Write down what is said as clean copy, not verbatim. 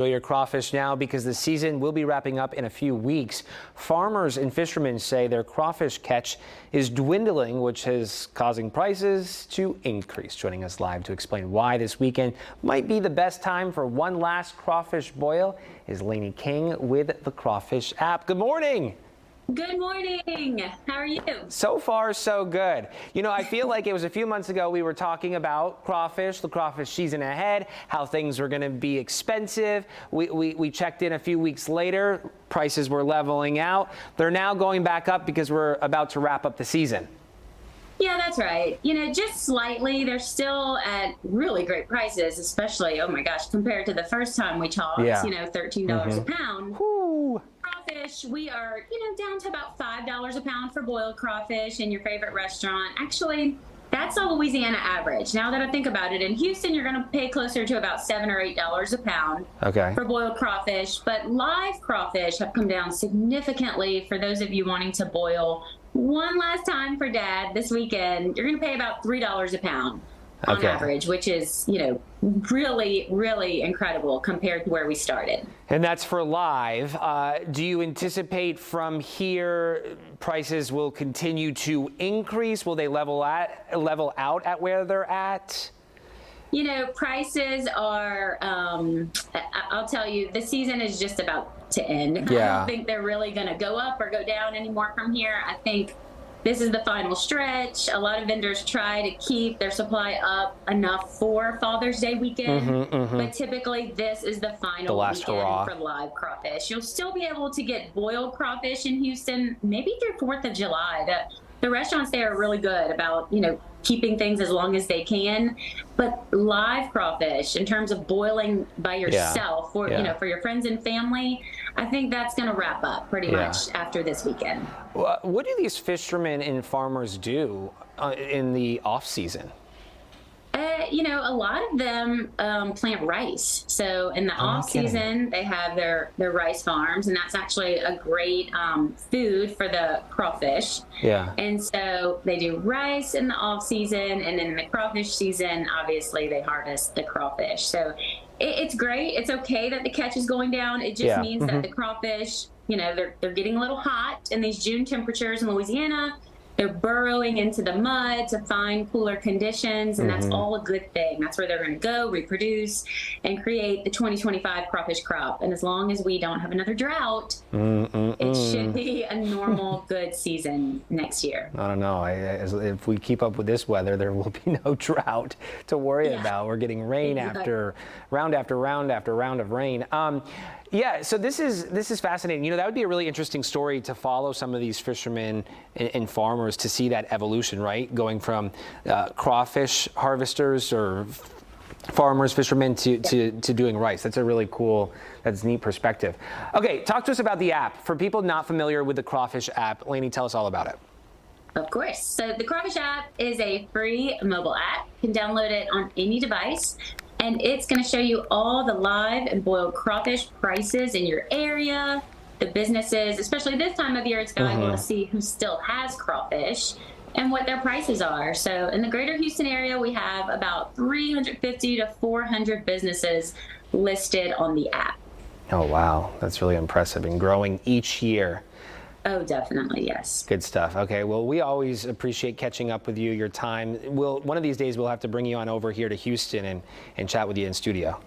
Enjoy your crawfish now because the season will be wrapping up in a few weeks. Farmers and fishermen say their crawfish catch is dwindling, which is causing prices to increase. Joining us live to explain why this weekend might be the best time for one last crawfish boil is Laney King with the Crawfish App. Good morning. Good morning. How are you? So far, so good. You know, I feel like it was a few months ago we were talking about crawfish, the crawfish season ahead, how things were going to be expensive. We checked in a few weeks later. Prices were leveling out. They're now going back up because we're about to wrap up the season. Yeah, that's right. You know, just slightly. They're still at really great prices, especially, oh my gosh, compared to the first time we talked, Yeah. you know, $13 a pound. Woo. Crawfish, we are, down to about $5 a pound for boiled crawfish in your favorite restaurant. Actually, that's a Louisiana average. Now that I think about it, in Houston, you're going to pay closer to about $7 or $8 a pound for boiled crawfish. But live crawfish have come down significantly for those of you wanting to boil one last time for Dad this weekend. You're going to pay about $3 a pound on average, which is, really, really incredible compared to where we started. And that's for live. Do you anticipate from here prices will continue to increase? Will they level out at where they're at? You know, prices are, I'll tell you, the season is just about to end. Yeah. I don't think they're really going to go up or go down anymore from here. I think this is the final stretch. A lot of vendors try to keep their supply up enough for Father's Day weekend, but typically this is the final last weekend hurrah for live crawfish. You'll still be able to get boiled crawfish in Houston, maybe through 4th of July. The restaurants there are really good about, keeping things as long as they can. But live crawfish, in terms of boiling by yourself, for your friends and family, I think that's going to wrap up pretty much after this weekend. What do these fishermen and farmers do in the off season? A lot of them plant rice. So in the off season, they have their rice farms, and that's actually a great food for the crawfish. Yeah. And so they do rice in the off season, and then in the crawfish season, obviously they harvest the crawfish. So it's great. It's okay that the catch is going down. It just means that the crawfish, they're getting a little hot in these June temperatures in Louisiana. They're burrowing into the mud to find cooler conditions, and that's all a good thing. That's where they're going to go, reproduce, and create the 2025 crawfish crop. And as long as we don't have another drought, it should be a normal, good season next year. I don't know. If we keep up with this weather, there will be no drought to worry about. We're getting rain after round after round after round of rain. Yeah, so this is fascinating. That would be a really interesting story to follow some of these fishermen and farmers to see that evolution, right? Going from crawfish harvesters or farmers, fishermen to doing rice. That's a really cool, that's neat perspective. Okay, talk to us about the app. For people not familiar with the Crawfish app, Laney, tell us all about it. Of course. So the Crawfish app is a free mobile app. You can download it on any device. And it's going to show you all the live and boiled crawfish prices in your area, the businesses, especially this time of year. It's valuable to see who still has crawfish and what their prices are. So in the greater Houston area, we have about 350 to 400 businesses listed on the app. Oh, wow. That's really impressive and growing each year. Oh, definitely, yes. Good stuff. Okay, well, we always appreciate catching up with you, your time. One of these days, we'll have to bring you on over here to Houston and chat with you in studio.